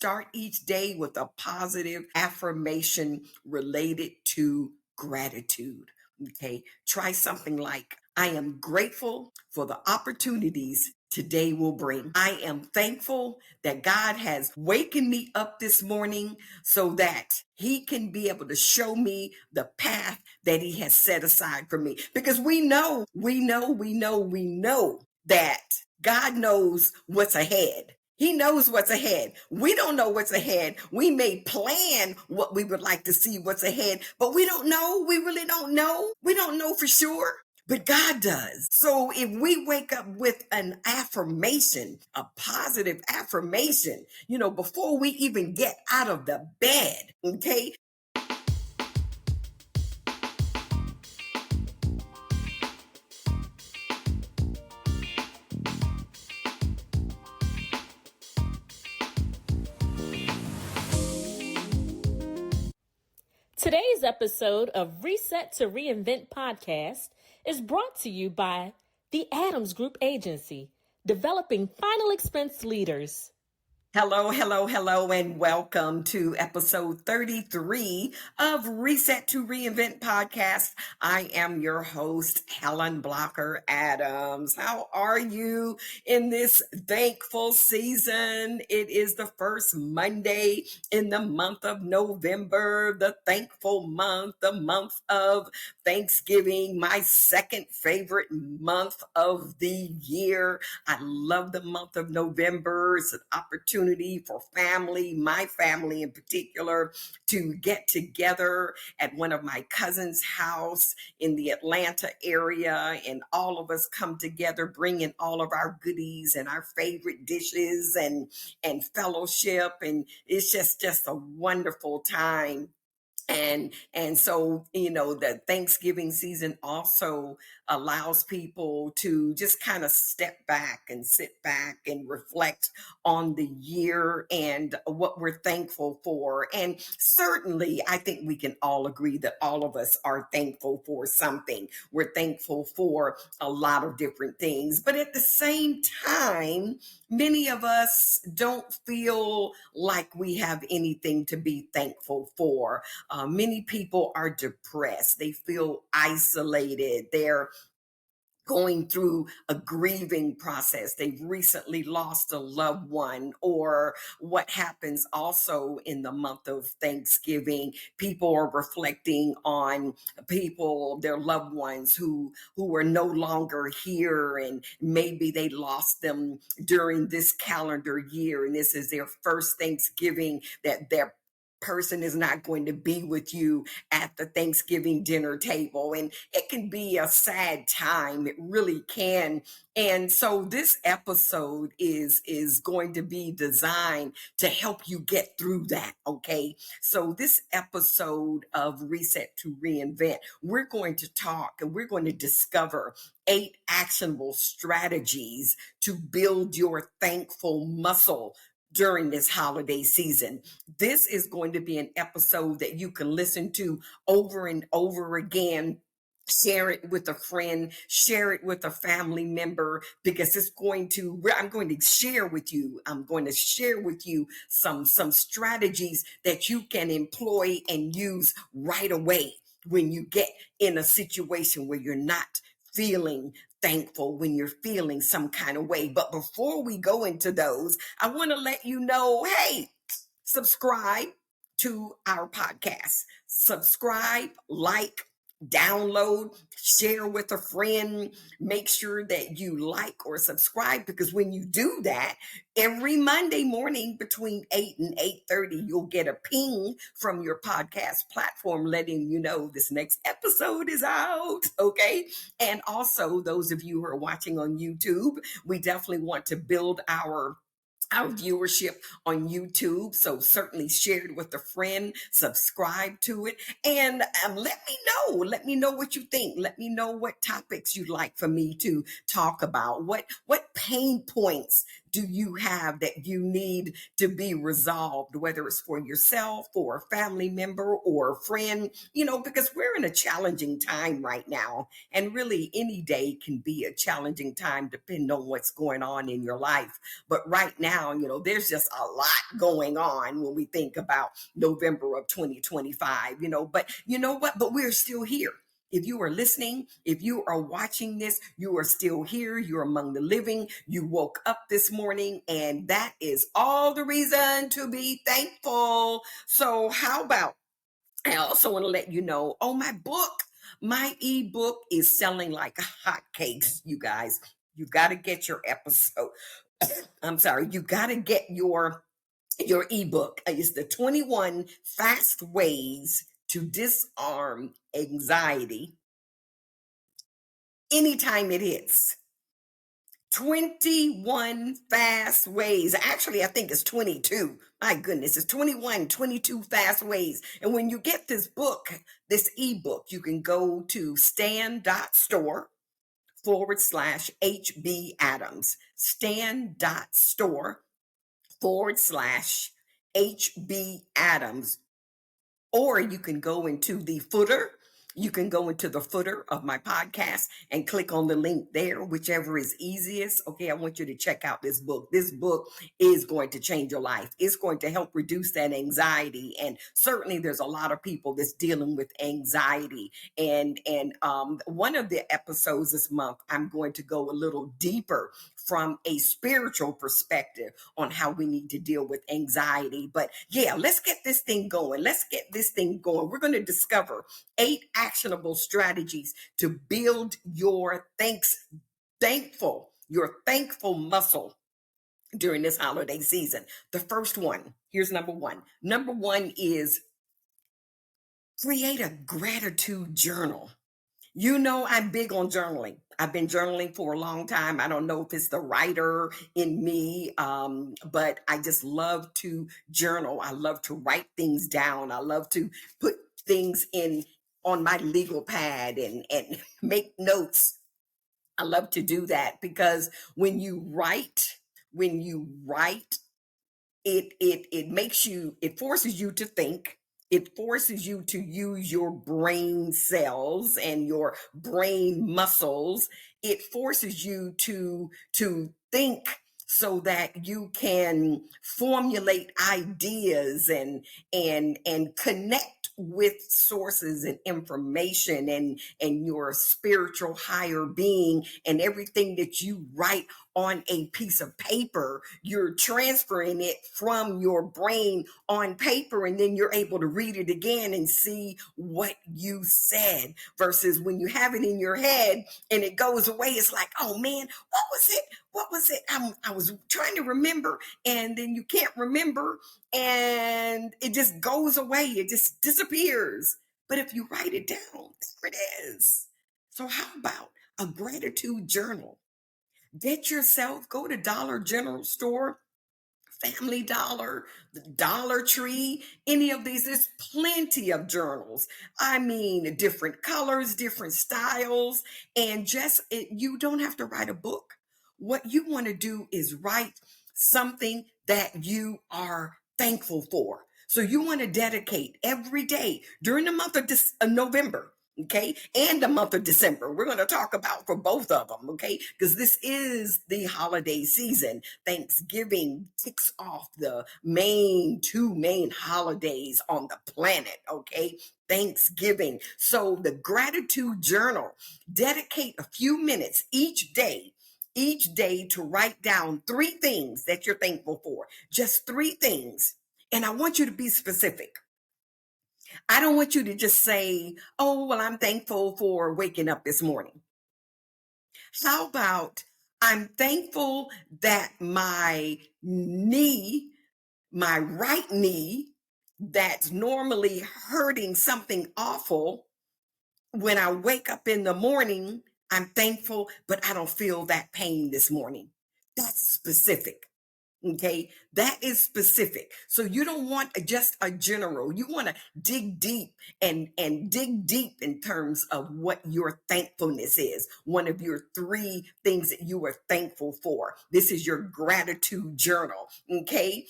start each day with a positive affirmation related to gratitude. Okay, try something like, I am grateful for the opportunities today will bring. I am thankful that God has wakened me up this morning so that he can be able to show me the path that he has set aside for me. Because we know that God knows what's ahead. He knows what's ahead. We don't know what's ahead. We may plan what we would like to see what's ahead, but we don't know. We really don't know. We don't know for sure. But God does. So if we wake up with an affirmation, a positive affirmation, before we even get out of the bed, okay? Today's episode of Reset to Reinvent podcast is brought to you by the Adams Group Agency, developing final expense leaders. Hello, and welcome to episode 33 of Reset to Reinvent podcast. I am your host, Helen Blocker Adams. How are you in this thankful season? It is the first Monday in the month of November, the thankful month, the month of Thanksgiving, my second favorite month of the year. I love the month of November. It's an opportunity for family, my family in particular, to get together at one of my cousin's house in the Atlanta area, and all of us come together bringing all of our goodies and our favorite dishes and fellowship, and it's just a wonderful time. And so, the Thanksgiving season also allows people to just kind of step back and sit back and reflect on the year and what we're thankful for. And certainly, I think we can all agree that all of us are thankful for something. We're thankful for a lot of different things. But at the same time, many of us don't feel like we have anything to be thankful for. Many people are depressed. They feel isolated. They're going through a grieving process. They've recently lost a loved one, or what happens also in the month of Thanksgiving, people are reflecting on people, their loved ones who are no longer here, and maybe they lost them during this calendar year, and this is their first Thanksgiving that their person is not going to be with you at the Thanksgiving dinner table. And it can be a sad time. It really can. And so this episode is going to be designed to help you get through that. Okay. So this episode of Reset to Reinvent, we're going to talk and we're going to discover 8 actionable strategies to build your thankful muscle during this holiday season. This is going to be an episode that you can listen to over and over again. Share it with a friend, share it with a family member, because I'm going to share with you some strategies that you can employ and use right away when you get in a situation where you're not feeling thankful, when you're feeling some kind of way. But before we go into those, I want to let you know, hey, subscribe to our podcast. Subscribe, like, download, share with a friend. Make sure that you like or subscribe, because when you do that, every Monday morning between 8 and 8:30, you'll get a ping from your podcast platform letting you know this next episode is out, okay? And also, those of you who are watching on YouTube, we definitely want to build our viewership on YouTube. So certainly share it with a friend, subscribe to it, and let me know what you think. Let me know what topics you'd like for me to talk about. What pain points do you have that you need to be resolved, whether it's for yourself or a family member or a friend, because we're in a challenging time right now. And really, any day can be a challenging time depending on what's going on in your life. But right now, there's just a lot going on when we think about November of 2025, but you know what? But we're still here. If you are listening, if you are watching this, you are still here. You're among the living. You woke up this morning, and that is all the reason to be thankful. So how about, I also want to let you know, my ebook is selling like hotcakes, you guys. You got to get your episode. I'm sorry. You got to get your ebook. It's the 21 Fast Ways to Disarm Anxiety anytime it hits. 21 fast ways. Actually, I think it's 22. My goodness, it's 21, 22 fast ways. And when you get this book, this ebook, you can go to stan.store/HB Adams. Stan.store/HB Adams. Or you can go into the footer. You can go into the footer of my podcast and click on the link there, whichever is easiest. Okay, I want you to check out this book. This book is going to change your life. It's going to help reduce that anxiety. And certainly there's a lot of people that's dealing with anxiety. And one of the episodes this month, I'm going to go a little deeper from a spiritual perspective on how we need to deal with anxiety. But yeah, let's get this thing going. We're going to discover 8 actionable strategies to build your thankful muscle during this holiday season. The first one, here's number one. Number one is create a gratitude journal. I'm big on journaling. I've been journaling for a long time. I don't know if it's the writer in me, but I just love to journal. I love to write things down. I love to put things on my legal pad and make notes. I love to do that because when you write, it forces you to think. It forces you to use your brain cells and your brain muscles. It forces you to think so that you can formulate ideas and connect with sources and information and your spiritual higher being, and everything that you write on a piece of paper, you're transferring it from your brain on paper, and then you're able to read it again and see what you said, versus when you have it in your head and it goes away. It's like, oh man, what was it? I was trying to remember, and then you can't remember, and it just goes away. It just disappears. But if you write it down, there it is. So how about a gratitude journal? Go to Dollar General store, Family Dollar, the Dollar Tree, any of these. There's plenty of journals. I mean, different colors, different styles, and you don't have to write a book. What you want to do is write something that you are thankful for. So you want to dedicate every day during the month of November, okay, and the month of December. We're going to talk about for both of them, okay, because this is the holiday season. Thanksgiving kicks off the two main holidays on the planet, okay? Thanksgiving. So the gratitude journal, dedicate a few minutes each day to write down 3 things that you're thankful for. Just 3 things. And I want you to be specific. I don't want you to just say, oh, well, I'm thankful for waking up this morning. How about I'm thankful that my right knee, that's normally hurting something awful, when I wake up in the morning, I'm thankful, but I don't feel that pain this morning. That's specific. Okay, that is specific. So you don't want just a general. You want to dig deep and dig deep in terms of what your thankfulness is. One of your three things that you are thankful for. This is your gratitude journal. Okay,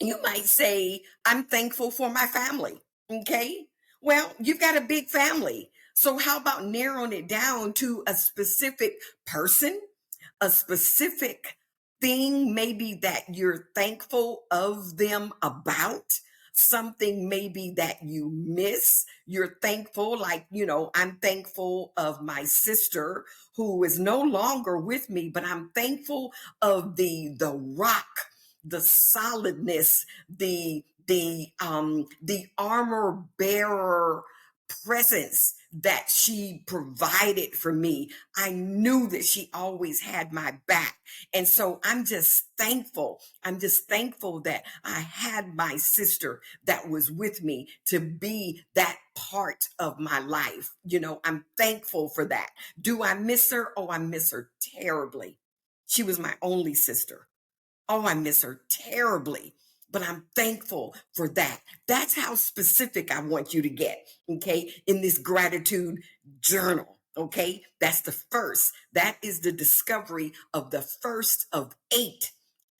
you might say, "I'm thankful for my family." Okay, well, you've got a big family. So how about narrowing it down to a specific person, a specific thing maybe that you're thankful of them about, something maybe that you miss. You're thankful, like, I'm thankful of my sister who is no longer with me, but I'm thankful of the rock, the solidness, the armor bearer presence that she provided for me. I knew that she always had my back. And so I'm just thankful. I'm just thankful that I had my sister that was with me to be that part of my life. I'm thankful for that. Do I miss her? Oh, I miss her terribly. She was my only sister. Oh, I miss her terribly, but I'm thankful for that. That's how specific I want you to get, okay, in this gratitude journal, okay? That's the first. That is the discovery of the first of 8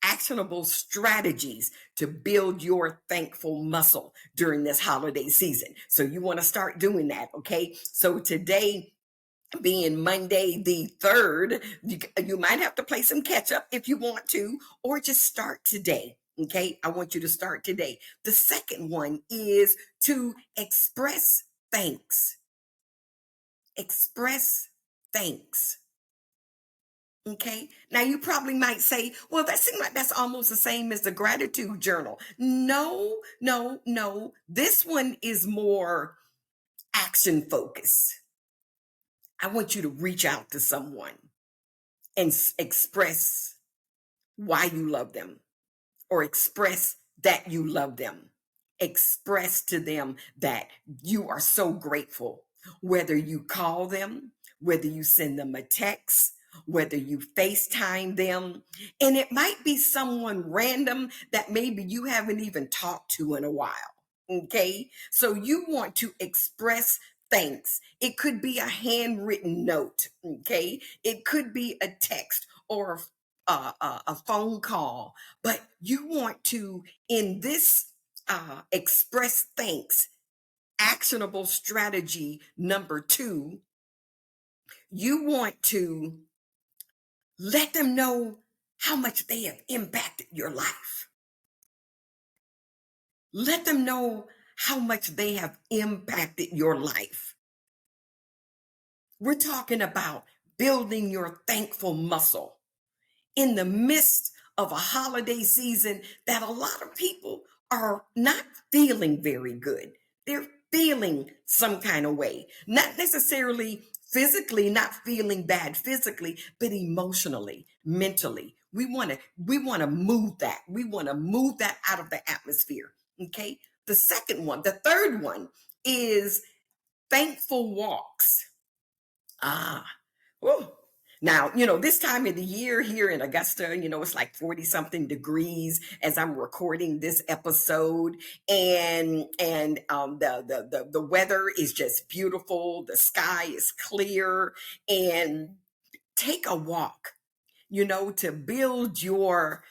actionable strategies to build your thankful muscle during this holiday season. So you want to start doing that, okay? So today, being Monday the 3rd, you might have to play some catch up if you want to, or just start today. Okay, I want you to start today. The second one is to express thanks. Express thanks. Okay, now you probably might say, well, that seems like that's almost the same as the gratitude journal. No, no, no. This one is more action focused. I want you to reach out to someone and express why you love them, or express that you love them. Express to them that you are so grateful, whether you call them, whether you send them a text, whether you FaceTime them. And it might be someone random that maybe you haven't even talked to in a while. Okay, so you want to express thanks. It could be a handwritten note. Okay, it could be a text or a phone call, but you want to, in this express thanks actionable strategy number 2, you want to let them know how much they have impacted your life. Let them know how much they have impacted your life. We're talking about building your thankful muscle in the midst of a holiday season that a lot of people are not feeling very good. They're feeling some kind of way, not necessarily physically, not feeling bad physically, but emotionally, mentally. We want to move that. We want to move that out of the atmosphere. Okay. The third one is thankful walks. Ah, whoa. Now, this time of the year here in Augusta, it's like 40 something degrees as I'm recording this episode. And the weather is just beautiful. The sky is clear. And take a walk, to build your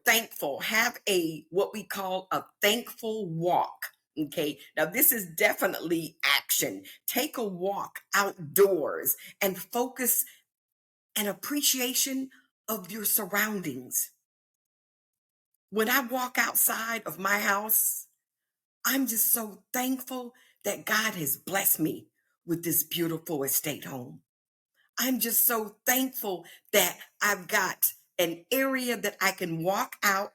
thankful. Have a what we call a thankful walk. Okay, now this is definitely action. Take a walk outdoors and focus an appreciation of your surroundings. When I walk outside of my house, I'm just so thankful that God has blessed me with this beautiful estate home. I'm just so thankful that I've got an area that I can walk out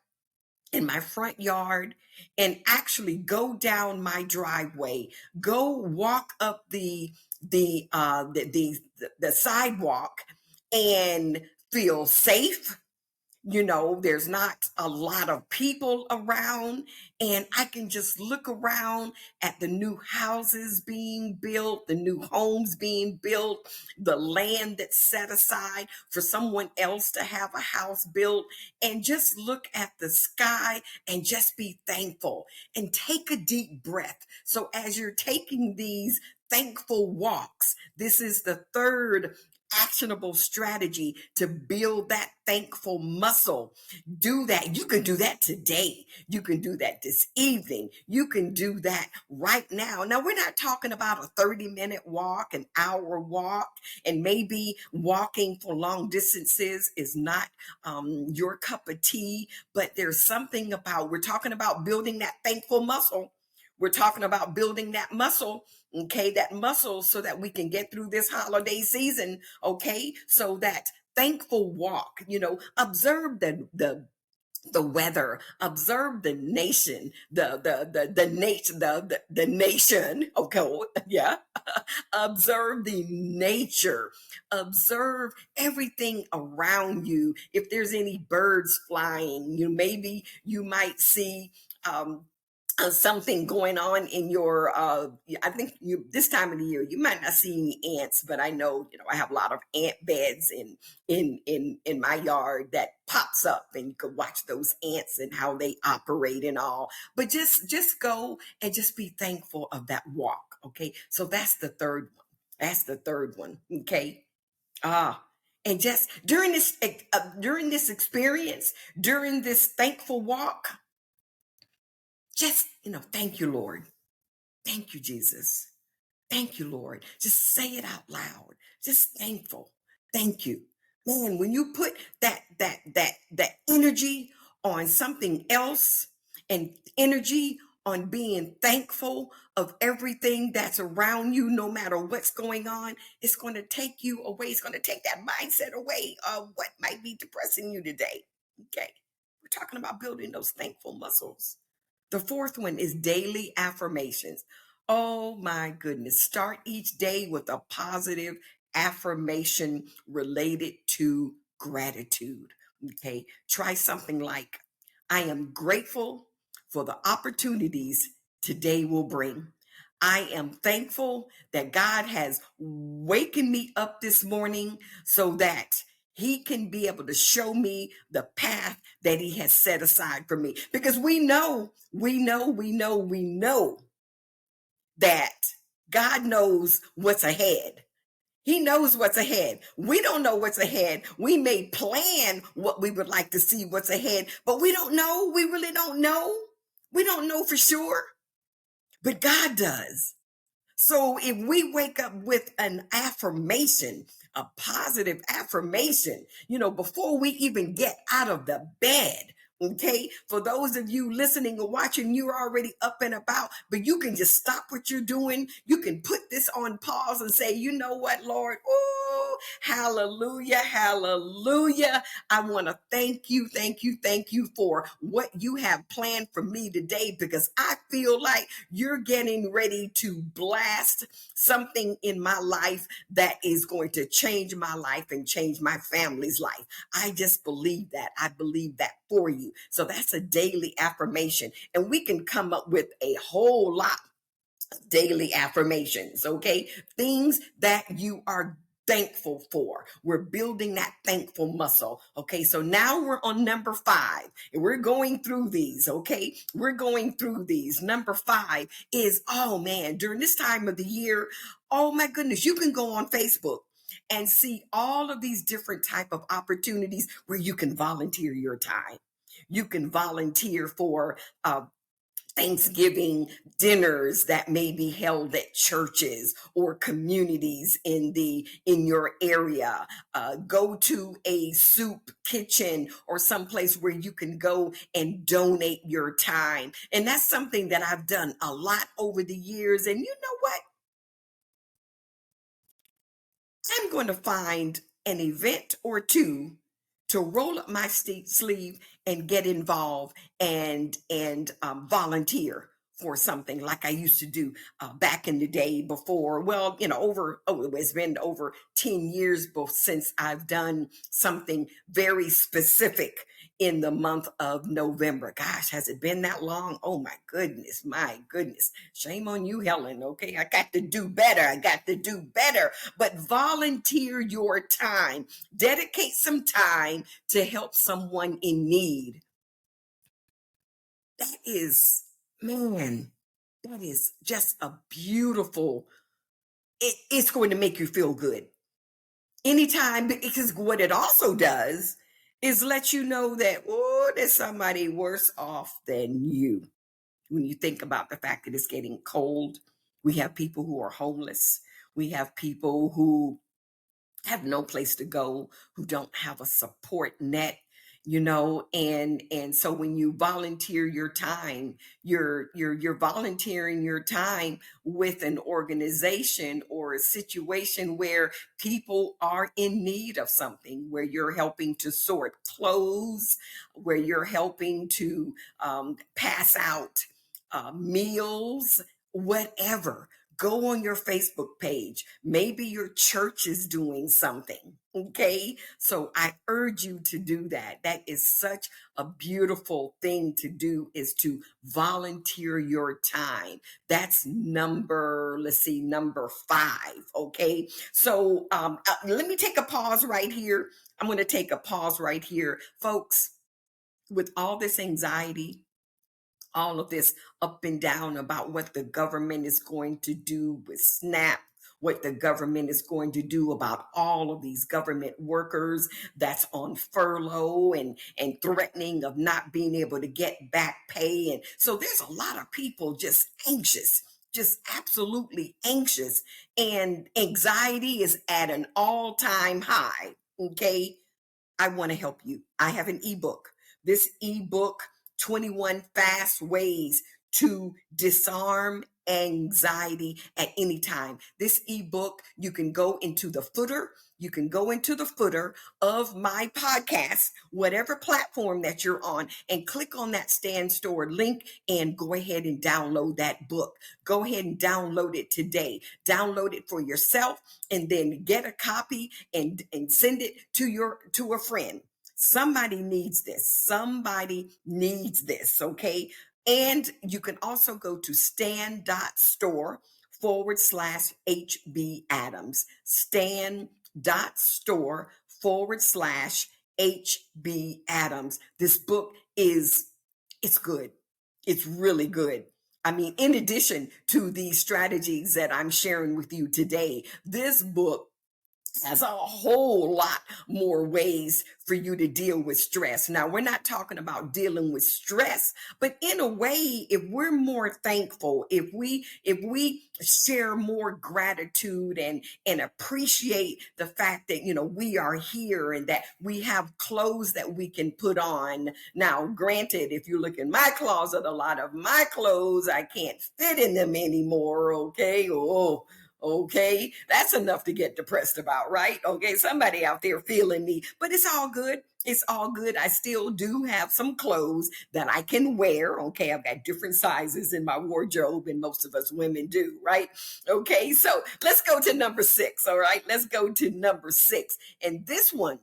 in my front yard and actually go down my driveway, go walk up the sidewalk and feel safe, There's not a lot of people around, and I can just look around at the new houses being built, the new homes being built, the land that's set aside for someone else to have a house built, and just look at the sky and just be thankful and take a deep breath. So as you're taking these thankful walks, this is the third actionable strategy to build that thankful muscle. Do that. You can do that today. You can do that this evening. You can do that right now. Now, we're not talking about a 30-minute walk, an hour walk, and maybe walking for long distances is not your cup of tea, but there's something about, we're talking about building that thankful muscle. We're talking about building that muscle, okay, that muscle so that we can get through this holiday season, okay, so that thankful walk, observe the weather, observe the nation, the nation, okay, yeah, observe the nature, observe everything around you. If there's any birds flying, maybe you might see something going on in your I think this time of the year you might not see any ants, but I know I have a lot of ant beds in my yard that pops up, and you can watch those ants and how they operate and all. But just go and just be thankful of that walk. Okay, so that's the third one. Okay. And just during this experience, during this thankful walk, just, thank you, Lord. Thank you, Jesus. Thank you, Lord. Just say it out loud. Just thankful. Thank you. Man, when you put that energy on something else and energy on being thankful of everything that's around you, no matter what's going on, it's going to take you away. It's going to take that mindset away of what might be depressing you today. Okay. We're talking about building those thankful muscles. The fourth one is daily affirmations. Oh my goodness. Start each day with a positive affirmation related to gratitude. Okay. Try something like, I am grateful for the opportunities today will bring. I am thankful that God has wakened me up this morning so that he can be able to show me the path that he has set aside for me. Because we know that God knows what's ahead. He knows what's ahead. We don't know what's ahead. We may plan what we would like to see what's ahead, but we don't know. We really don't know. We don't know for sure, but God does. So if we wake up with an affirmation, a positive affirmation, before we even get out of the bed, okay, for those of you listening or watching, you're already up and about, but you can just stop what you're doing. You can put this on pause and say, you know what, Lord? Oh, hallelujah, hallelujah. I want to thank you for what you have planned for me today, because I feel like you're getting ready to blast something in my life that is going to change my life and change my family's life. I just believe that. I believe that for you. So that's a daily affirmation. And we can come up with a whole lot of daily affirmations, okay? Things that you are thankful for. We're building that thankful muscle. Okay, so now we're on number 5, and we're going through these. Okay, we're going through these. Number 5 is, oh man, during this time of the year, oh my goodness, you can go on Facebook and see all of these different type of opportunities where you can volunteer your time. You can volunteer for Thanksgiving dinners that may be held at churches or communities in your area. Go to a soup kitchen or someplace where you can go and donate your time. And that's something that I've done a lot over the years. And you know what? I'm going to find an event or two to roll up my sleeve and get involved and volunteer for something like I used to do back in the day before. Well, it's been over 10 years since I've done something very specific in the month of November. Gosh, has it been that long? Oh my goodness, my goodness. Shame on you, Helen. Okay, I got to do better. But volunteer your time. Dedicate some time to help someone in need. That is, man, that is just a beautiful, it's going to make you feel good. Anytime, because what it also does is let you know that, oh, there's somebody worse off than you. When you think about the fact that it's getting cold, we have people who are homeless. We have people who have no place to go, who don't have a support net, and so when you volunteer your time, you're volunteering your time with an organization or a situation where people are in need of something, where you're helping to sort clothes, where you're helping to pass out meals, whatever. Go on your Facebook page. Maybe your church is doing something. Okay. So I urge you to do that. That is such a beautiful thing to do, is to volunteer your time. That's number 5. Okay. So let me take a pause right here. I'm going to take a pause right here. Folks, with all this anxiety, all of this up and down about what the government is going to do with SNAP, what the government is going to do about all of these government workers that's on furlough and threatening of not being able to get back pay. And so there's a lot of people just anxious, just absolutely anxious. And anxiety is at an all-time high. Okay. I want to help you. I have an ebook. This ebook, 21 Fast Ways to Disarm Anxiety at Any Time. This ebook, you can go into the footer. You can go into the footer of my podcast, whatever platform that you're on, and click on that Stand Stored link and go ahead and download that book. Go ahead and download it today. Download it for yourself and then get a copy and send it to a friend. Somebody needs this. Somebody needs this. Okay. And you can also go to stand.store/HB Adams. Stand.store/HB Adams. This book it's good. It's really good. I mean, in addition to the strategies that I'm sharing with you today, this book has a whole lot more ways for you to deal with stress. Now, we're not talking about dealing with stress, but in a way, if we're more thankful, if we share more gratitude and appreciate the fact that, we are here and that we have clothes that we can put on. Now, granted, if you look in my closet, a lot of my clothes, I can't fit in them anymore. Okay. Okay, that's enough to get depressed about, right? Okay, somebody out there feeling me, but it's all good. It's all good. I still do have some clothes that I can wear. Okay, I've got different sizes in my wardrobe, and most of us women do, right? Okay, so let's go to number 6. All right, let's go to number 6. And this one,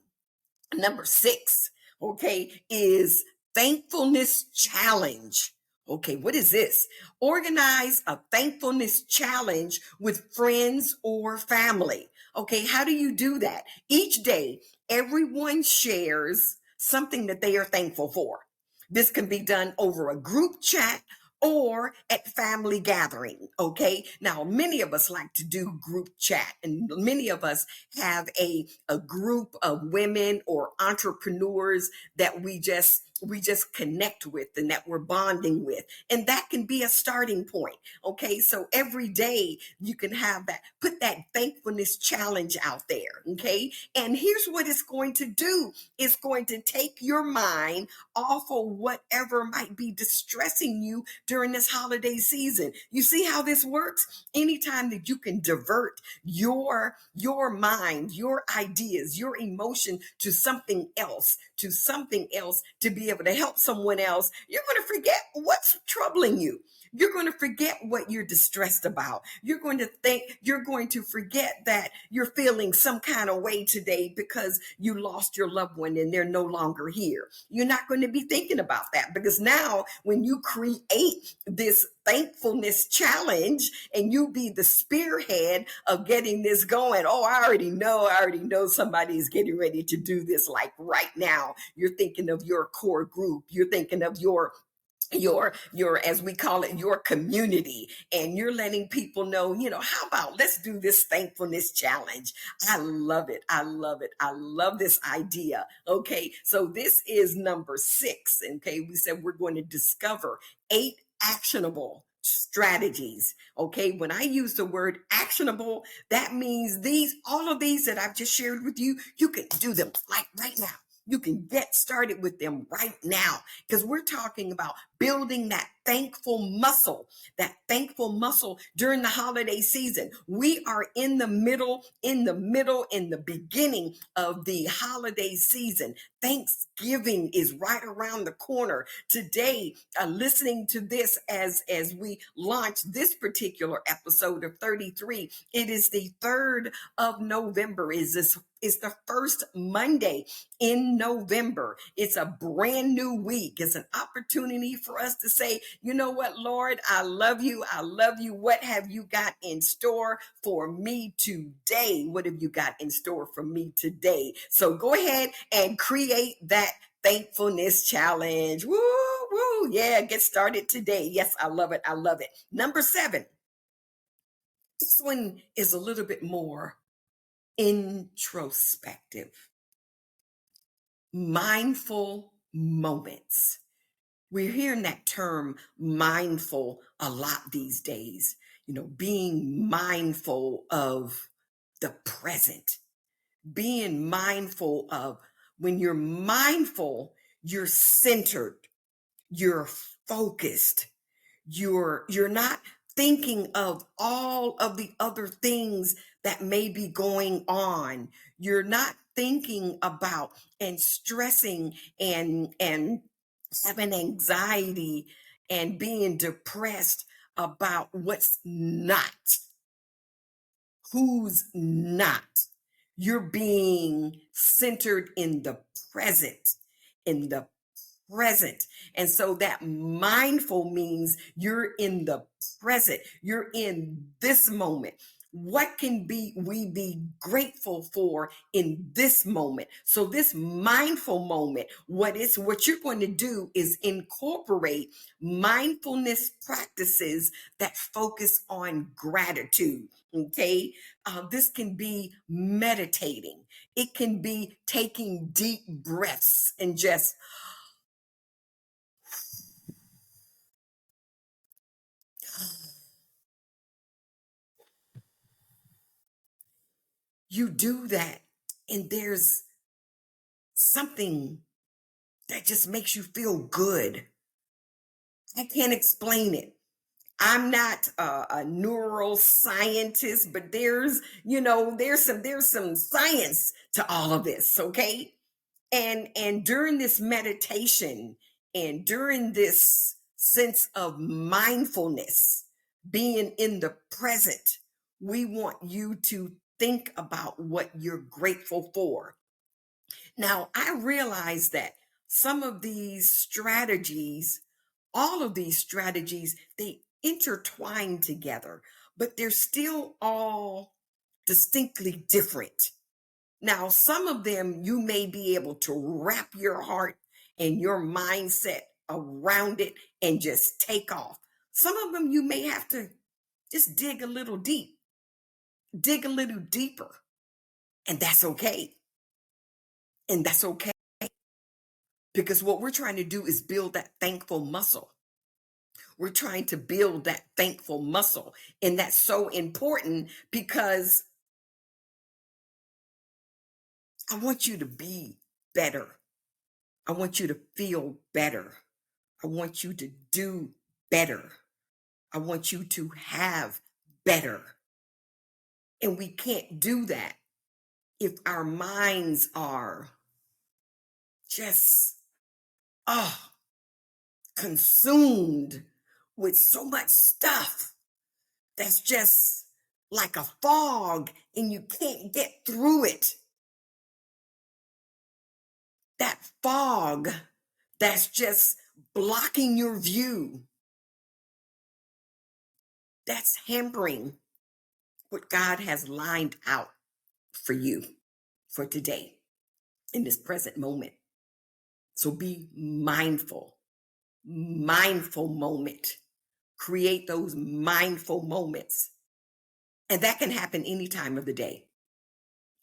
number 6, okay, is thankfulness challenge. Okay, what is this? Organize a thankfulness challenge with friends or family. Okay, how do you do that? Each day, everyone shares something that they are thankful for. This can be done over a group chat or at family gathering. Okay. Now, many of us like to do group chat, and many of us have a group of women or entrepreneurs that we just connect with and that we're bonding with. And that can be a starting point. Okay. So every day you can have that, put that thankfulness challenge out there. Okay. And here's what it's going to do. It's going to take your mind off of whatever might be distressing you during this holiday season. You see how this works? Anytime that you can divert your mind, your ideas, your emotion to something else, to be able to help someone else, you're going to forget what's troubling you. You're going to forget what you're distressed about. You're going to forget that you're feeling some kind of way today because you lost your loved one and they're no longer here. You're not going to be thinking about that, because now when you create this thankfulness challenge and you be the spearhead of getting this going, oh, I already know somebody is getting ready to do this, like right now. You're thinking of your core group. You're thinking of your as we call it, your community, and you're letting people know, how about let's do this thankfulness challenge. I love it. I love this idea. Okay, so this is number 6. Okay, we said we're going to discover 8 actionable strategies. Okay, when I use the word actionable, that means all of these that I've just shared with you, you can do them like right now. You can get started with them right now, because we're talking about building that thankful muscle during the holiday season. We are in the beginning of the holiday season. Thanksgiving is right around the corner. Today, listening to this as we launch this particular episode of 33, it is the 3rd of November. Is the first Monday in November. It's a brand new week. It's an opportunity for us to say, you know what, Lord, I love you. I love you. What have you got in store for me today? What have you got in store for me today? So go ahead and create that thankfulness challenge. Woo, woo. Yeah, get started today. Yes, I love it. I love it. Number 7. This one is a little bit more introspective. Mindful moments. We're hearing that term mindful a lot these days, being mindful of the present, being mindful of, when you're mindful, you're centered, you're focused, you're not thinking of all of the other things that may be going on. You're not thinking about and stressing and having anxiety and being depressed about who's not. You're being centered in the present, in the present. And so that mindful means you're in the present. You're in this moment. What can we be grateful for in this moment? So this mindful moment, what you're going to do is incorporate mindfulness practices that focus on gratitude. Okay. This can be meditating. It can be taking deep breaths and just you do that, and there's something that just makes you feel good. I can't explain it. I'm not a neuroscientist, but there's some science to all of this, okay? And during this meditation and during this sense of mindfulness, being in the present, we want you to think about what you're grateful for. Now, I realize that some of these strategies, all of these strategies, they intertwine together, but they're still all distinctly different. Now, some of them you may be able to wrap your heart and your mindset around it and just take off. Some of them you may have to just dig a little deeper, and that's okay. And that's okay, because what we're trying to do is build that thankful muscle. We're trying to build that thankful muscle. And that's so important, because I want you to be better. I want you to feel better. I want you to do better. I want you to have better. And we can't do that if our minds are just consumed with so much stuff that's just like a fog and you can't get through it. That fog that's just blocking your view, that's hampering what God has lined out for you for today in this present moment. So be mindful moment. Create those mindful moments. And that can happen any time of the day.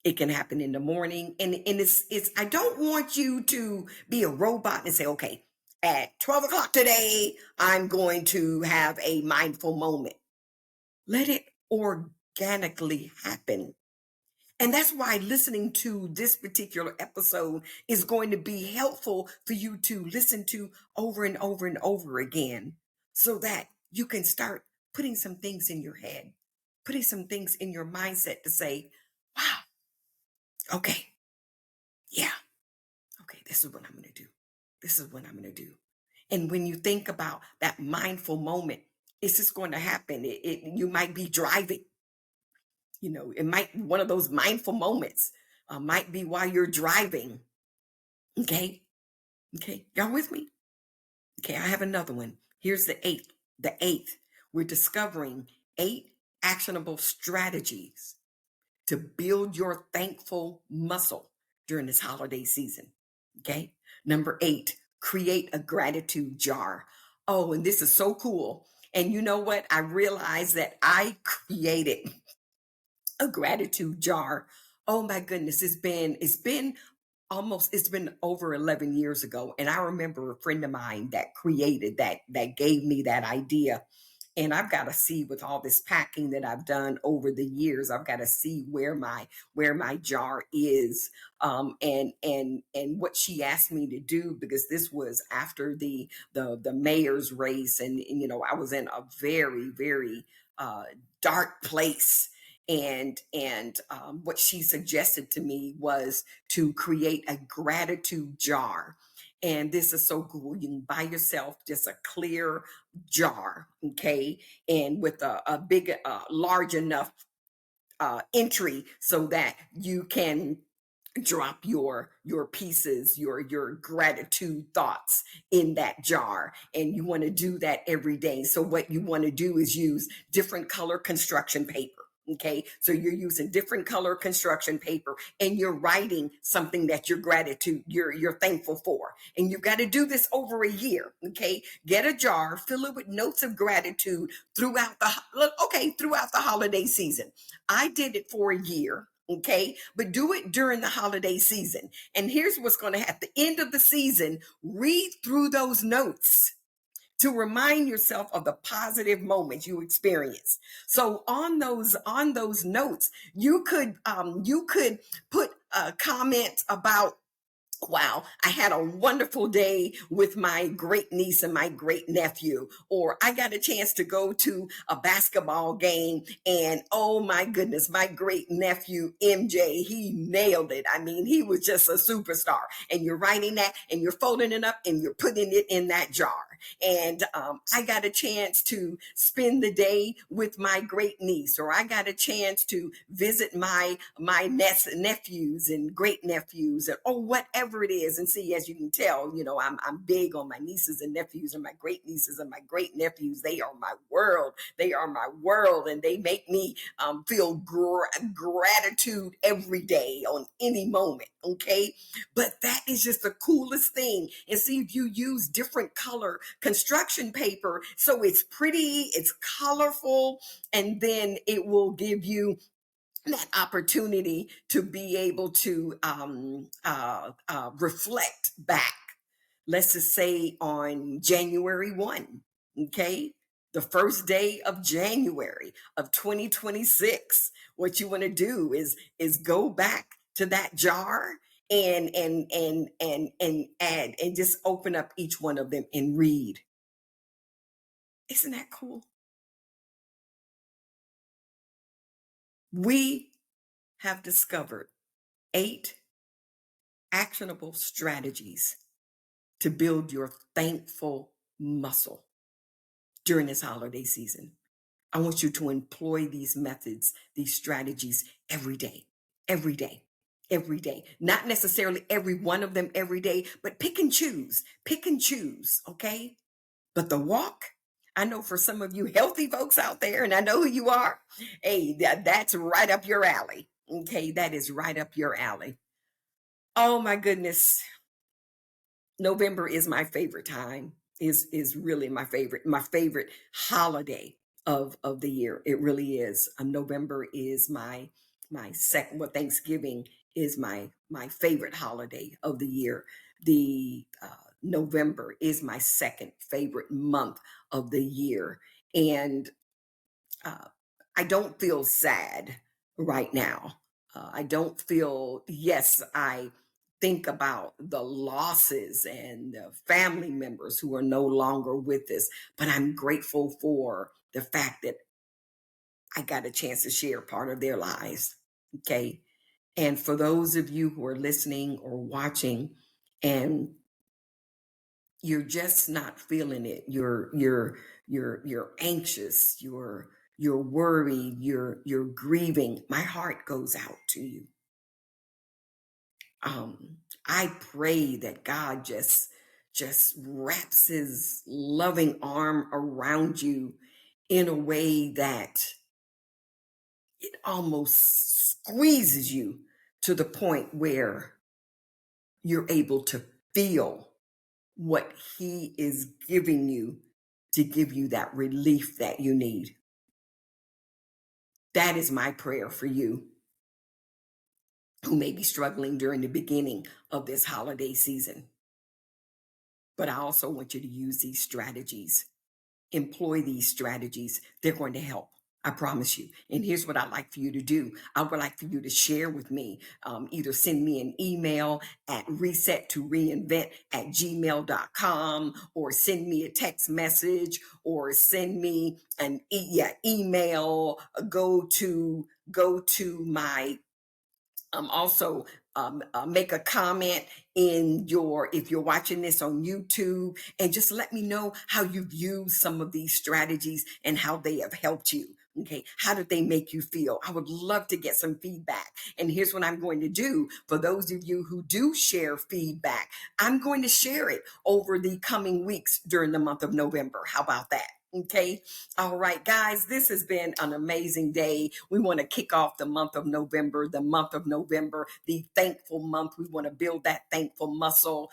It can happen in the morning. And it's I don't want you to be a robot and say, okay, at 12 o'clock today, I'm going to have a mindful moment. Let it organically happen. And that's why listening to this particular episode is going to be helpful for you to listen to over and over and over again so that you can start putting some things in your head, putting some things in your mindset to say, wow, okay, yeah, okay, this is what I'm going to do. This is what I'm going to do. And when you think about that mindful moment, it's just going to happen. You might be driving. It might one of those mindful moments might be while you're driving. Okay. Okay. Y'all with me? Okay. I have another one. Here's the eighth. The eighth. We're discovering 8 actionable strategies to build your thankful muscle during this holiday season. Okay. Number 8, create a gratitude jar. Oh, and this is so cool. And you know what? I realized that I created a gratitude jar. Oh my goodness, it's been over 11 years ago, and I remember a friend of mine that created that gave me that idea. And I've got to see, with all this packing that I've done over the years, I've got to see where my jar is, and what she asked me to do, because this was after the mayor's race, and I was in a very, very dark place. And what she suggested to me was to create a gratitude jar. And this is so cool. You can buy yourself just a clear jar, okay, and with a big, large enough entry so that you can drop your pieces, your gratitude thoughts in that jar. And you want to do that every day. So what you want to do is use different color construction paper. Okay, so you're using different color construction paper, and you're writing something that you're thankful for. And you've got to do this over a year. Okay, get a jar, fill it with notes of gratitude throughout the holiday season. I did it for a year. Okay, but do it during the holiday season. And here's what's going to happen: at the end of the season, read through those notes to remind yourself of the positive moments you experienced. So on those notes, you could put a comment about, wow, I had a wonderful day with my great niece and my great nephew. Or I got a chance to go to a basketball game, and oh my goodness, my great nephew MJ, he nailed it. I mean, he was just a superstar. And you're writing that, and you're folding it up, and you're putting it in that jar. And I got a chance to spend the day with my great niece, or I got a chance to visit my nephews and great nephews, or whatever it is. And see, as you can tell, I'm big on my nieces and nephews, and my great nieces and my great nephews. They are my world. They are my world, and they make me feel gratitude every day on any moment. Okay, but that is just the coolest thing. And see, if you use different color construction paper, so it's pretty, it's colorful, and then it will give you that opportunity to be able to reflect back. Let's just say on January 1, okay? The first day of January of 2026. What you want to do is go back to that jar and add, and just open up each one of them and read. Isn't that cool? We have discovered 8 actionable strategies to build your thankful muscle during this holiday season. I want you to employ these methods, these strategies every day, every day, every day. Not necessarily every one of them every day, but pick and choose, okay? But the walk, I know for some of you healthy folks out there, and I know who you are, hey, that's right up your alley, okay? That is right up your alley. Oh my goodness. November is my favorite time, is really my favorite holiday of the year. It really is. November is my second, well, Thanksgiving is my favorite holiday of the year. The November is my second favorite month of the year. And uh, I don't feel sad right now. I don't feel, yes, I think about the losses and the family members who are no longer with us, but I'm grateful for the fact that I got a chance to share part of their lives. Okay. And for those of you who are listening or watching and you're just not feeling it, you're anxious, you're worried, you're grieving, my heart goes out to you. I pray that God just wraps his loving arm around you in a way that it almost squeezes you to the point where you're able to feel what he is giving you to give you that relief that you need. That is my prayer for you who may be struggling during the beginning of this holiday season. But I also want you to use these strategies, employ these strategies. They're going to help. I promise you. And here's what I'd like for you to do. I would like for you to share with me, either send me an email at reset2reinvent@gmail.com, or send me a text message, or send me an email. Go to my also make a comment if you're watching this on YouTube, and just let me know how you've used some of these strategies and how they have helped you. Okay, how did they make you feel? I would love to get some feedback. And here's what I'm going to do. For those of you who do share feedback, I'm going to share it over the coming weeks during the month of November. How about that? Okay. All right, guys, this has been an amazing day. We want to kick off the month of November, the thankful month. We want to build that thankful muscle.